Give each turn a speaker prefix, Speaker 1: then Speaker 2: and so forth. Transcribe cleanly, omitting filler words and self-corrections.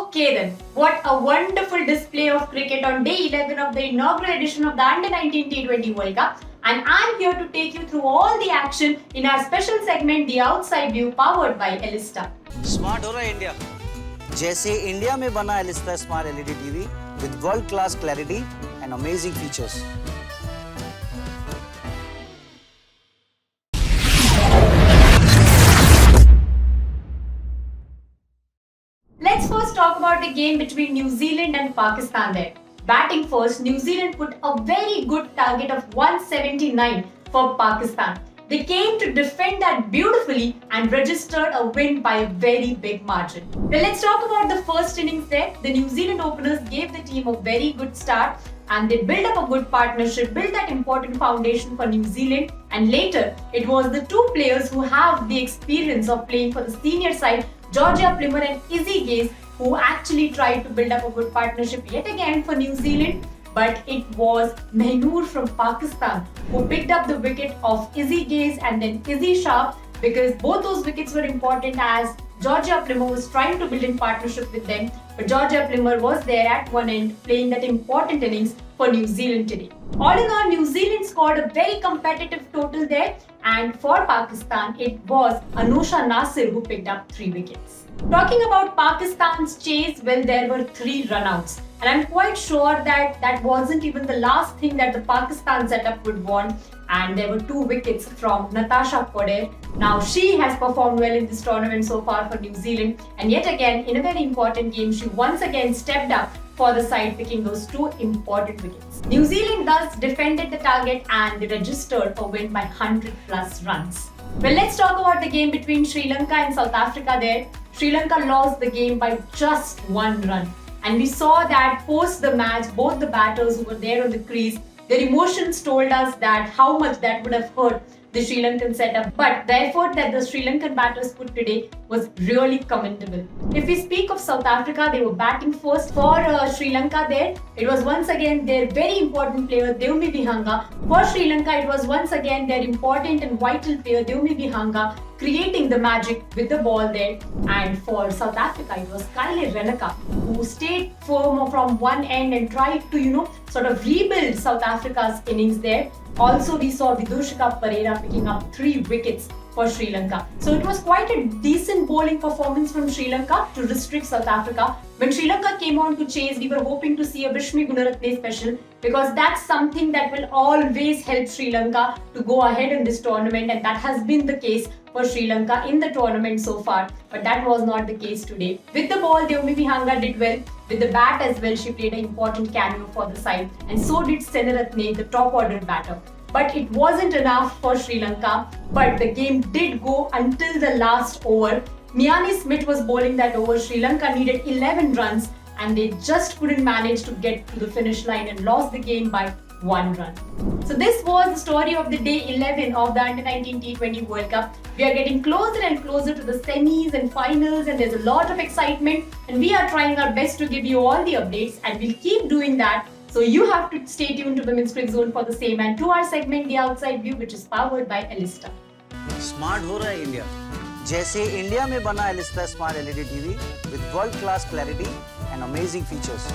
Speaker 1: Okay then, what a wonderful display of cricket on day 11 of the inaugural edition of the Under-19 T20 World Cup. And I'm here to take you through all the action in our special segment, The Outside View, powered by Elista.
Speaker 2: Smart हो रहा है India जैसे India में बना Elista smart LED TV with world class clarity and amazing features.
Speaker 1: Let's first talk about the game between New Zealand and Pakistan there. Batting first, New Zealand put a very good target of 179 for Pakistan. They came to defend that beautifully and registered a win by a very big margin. Well, let's talk about the first innings there. The New Zealand openers gave the team a very good start and they built up a good partnership, built that important foundation for New Zealand, and later it was the two players who have the experience of playing for the senior side, Georgia Plymouth and Izzy Gaze, who actually tried to build up a good partnership yet again for New Zealand. But it was Mehnoor from Pakistan who picked up the wicket of Izzy Gaze and then Izzy Shah, because both those wickets were important as Georgia Plymouth was trying to build in partnership with them, but Georgia Plymouth was there at one end playing that important innings for New Zealand today. All in all, New Zealand scored a very competitive total there, and for Pakistan it was Anusha Nasir who picked up 3 wickets. Talking about Pakistan's chase, well, there were 3 runouts. And I'm quite sure that that wasn't even the last thing that the Pakistan setup would want. And there were 2 wickets from Natasha Poder. Now she has performed well in this tournament so far for New Zealand. And yet again, in a very important game, she once again stepped up for the side, picking those 2 important wickets. New Zealand thus defended the target and they registered a win by 100 plus runs. Well, let's talk about the game between Sri Lanka and South Africa there. Sri Lanka lost the game by just 1 run. And we saw that post the match, both the batters who were there on the crease, their emotions told us that how much that would have hurt the Sri Lankan setup. But the effort that the Sri Lankan batters put today was really commendable. If we speak of South Africa, they were batting first. For Sri Lanka there, it was once again their very important player, Deumi Vihanga. For Sri Lanka, it was once again their important and vital player, Deumi Vihanga, creating the magic with the ball there. And for South Africa, it was Kayla Reyneke who stayed firm from one end and tried to, sort of rebuild South Africa's innings there. Also, we saw Vidushika Perera picking up 3 wickets for Sri Lanka. So it was quite a decent bowling performance from Sri Lanka to restrict South Africa. When Sri Lanka came on to chase, we were hoping to see a Vishmi Gunaratne special, because that's something that will always help Sri Lanka to go ahead in this tournament, and that has been the case for Sri Lanka in the tournament so far. But that was not the case today. With the ball, Deumi Vihanga did well. With the bat as well, she played an important cameo for the side, and so did Senaratne, the top order batter. But it wasn't enough for Sri Lanka, but the game did go until the last over. Miani Smith was bowling that over. Sri Lanka needed 11 runs and they just couldn't manage to get to the finish line and lost the game by 1 run. So this was the story of the day 11 of the Under-19 T20 World Cup. We are getting closer and closer to the semis and finals, and there's a lot of excitement, and we are trying our best to give you all the updates, and we'll keep doing that. So you have to stay tuned to Women's Cricket Zone for the same, and to our segment The Outside View, which is powered by Elista.
Speaker 2: Smart हो रहा है India जैसे India में बना Elista smart LED TV with world class clarity and amazing features.